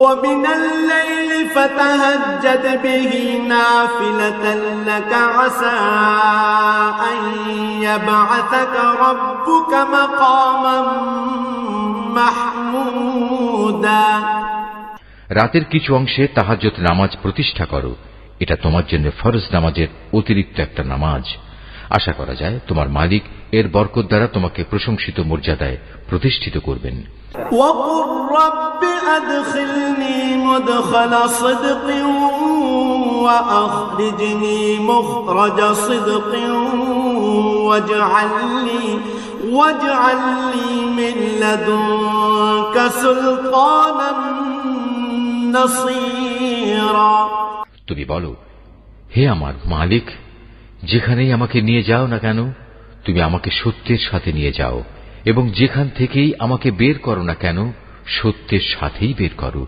ومن الليل فتهجد به نافلة لك عسى أن يبعثك ربك مقاما محمودا। রাতের কিছু অংশে তাহাজ্জুদ নামাজ প্রতিষ্ঠা করো, এটা তোমার জন্য ফরজ নামাজের অতিরিক্ত একটা নামাজ। আশা করা যায় তোমার মালিক এর বরকত দ্বারা তোমাকে প্রশংসিত মর্যাদায় প্রতিষ্ঠিত করবেন। وقل رب أدخلني مدخل صدق وأخرجني مخرج صدق واجعل لي من لدنك سلطانا نصيرا। তুমি বলো, হে আমার মালিক, যেখানেই আমাকে নিয়ে যাও না কেন তুমি আমাকে সত্যের সাথে নিয়ে যাও, এবং যেখান থেকেই আমাকে বের করো না কেন সত্যের সাথেই বের করো।